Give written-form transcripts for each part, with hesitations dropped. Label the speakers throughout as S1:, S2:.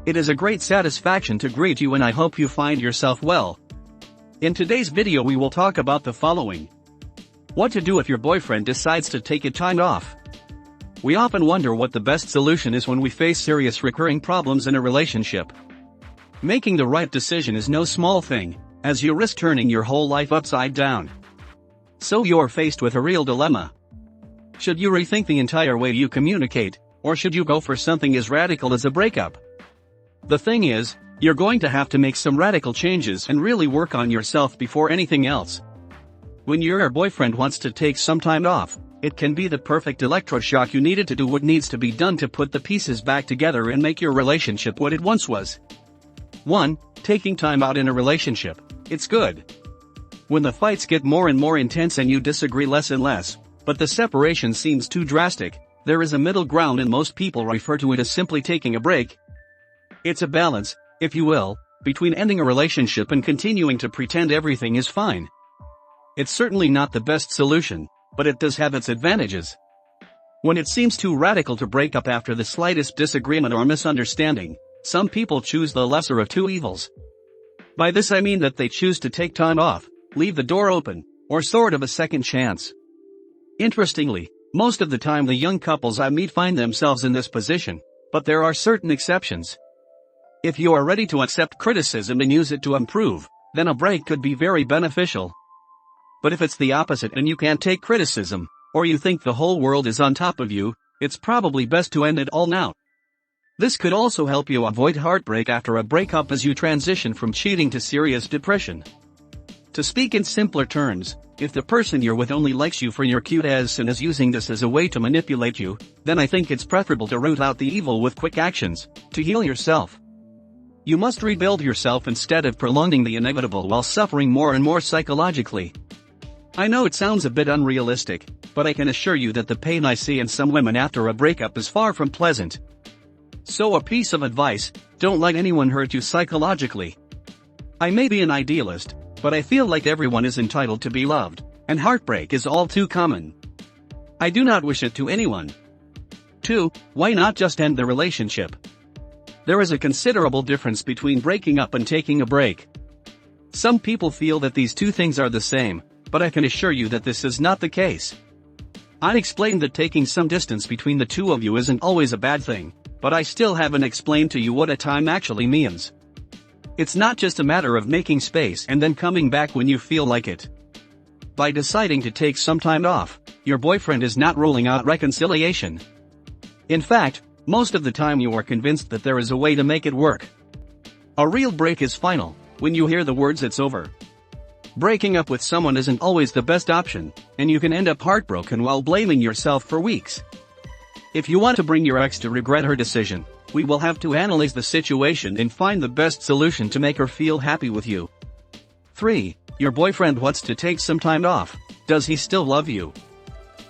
S1: It is a great satisfaction to greet you and I hope you find yourself well. In today's video we will talk about the following. What to do if your boyfriend decides to take a time off. We often wonder what the best solution is when we face serious recurring problems in a relationship. Making the right decision is no small thing, as you risk turning your whole life upside down. So you're faced with a real dilemma. Should you rethink the entire way you communicate, or should you go for something as radical as a breakup? The thing is, you're going to have to make some radical changes and really work on yourself before anything else. When your boyfriend wants to take some time off, it can be the perfect electroshock you needed to do what needs to be done to put the pieces back together and make your relationship what it once was. 1. Taking time out in a relationship. It's good when the fights get more and more intense and you disagree less and less, but the separation seems too drastic. There is a middle ground and most people refer to it as simply taking a break. It's a balance, if you will, between ending a relationship and continuing to pretend everything is fine. It's certainly not the best solution, but it does have its advantages. When it seems too radical to break up after the slightest disagreement or misunderstanding, some people choose the lesser of two evils. By this I mean that they choose to take time off, leave the door open, or sort of a second chance. Interestingly, most of the time the young couples I meet find themselves in this position, but there are certain exceptions. If you are ready to accept criticism and use it to improve, then a break could be very beneficial. But if it's the opposite and you can't take criticism, or you think the whole world is on top of you, it's probably best to end it all now. This could also help you avoid heartbreak after a breakup as you transition from cheating to serious depression. To speak in simpler terms, if the person you're with only likes you for your cute ass and is using this as a way to manipulate you, then I think it's preferable to root out the evil with quick actions, to heal yourself. You must rebuild yourself instead of prolonging the inevitable while suffering more and more psychologically. I know it sounds a bit unrealistic, but I can assure you that the pain I see in some women after a breakup is far from pleasant. So a piece of advice, don't let anyone hurt you psychologically. I may be an idealist, but I feel like everyone is entitled to be loved, and heartbreak is all too common. I do not wish it to anyone. 2. Why not just end the relationship? There is a considerable difference between breaking up and taking a break. Some people feel that these two things are the same, but I can assure you that this is not the case. I explained that taking some distance between the two of you isn't always a bad thing, but I still haven't explained to you what a time actually means. It's not just a matter of making space and then coming back when you feel like it. By deciding to take some time off, your boyfriend is not ruling out reconciliation. In fact, most of the time you are convinced that there is a way to make it work. A real break is final, when you hear the words "it's over." Breaking up with someone isn't always the best option, and you can end up heartbroken while blaming yourself for weeks. If you want to bring your ex to regret her decision, we will have to analyze the situation and find the best solution to make her feel happy with you. 3. Your boyfriend wants to take some time off. Does he still love you?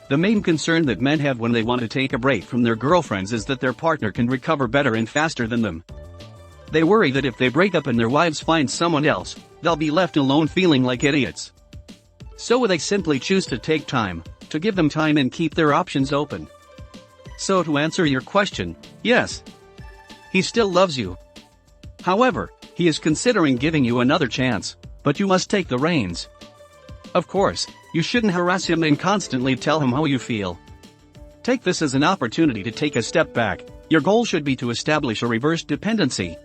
S1: The main concern that men have when they want to take a break from their girlfriends is that their partner can recover better and faster than them. They worry that if they break up and their wives find someone else, they'll be left alone feeling like idiots. So they simply choose to take time, to give them time and keep their options open. So to answer your question, yes, he still loves you. However, he is considering giving you another chance, but you must take the reins. Of course, you shouldn't harass him and constantly tell him how you feel. Take this as an opportunity to take a step back. Your goal should be to establish a reverse dependency.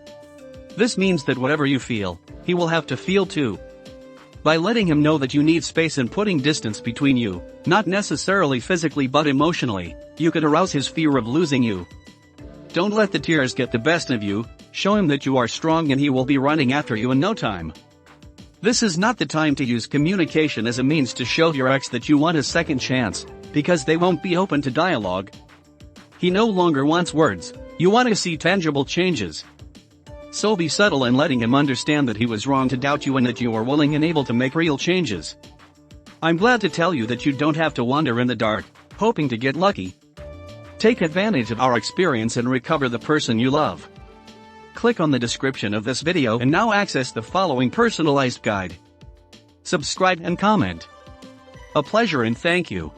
S1: This means that whatever you feel, he will have to feel too. By letting him know that you need space and putting distance between you, not necessarily physically but emotionally, you could arouse his fear of losing you. Don't let the tears get the best of you, show him that you are strong and he will be running after you in no time. This is not the time to use communication as a means to show your ex that you want a second chance, because they won't be open to dialogue. He no longer wants words, you want to see tangible changes. So be subtle in letting him understand that he was wrong to doubt you and that you are willing and able to make real changes. I'm glad to tell you that you don't have to wander in the dark, hoping to get lucky. Take advantage of our experience and recover the person you love. Click on the description of this video and now access the following personalized guide. Subscribe and comment. A pleasure and thank you.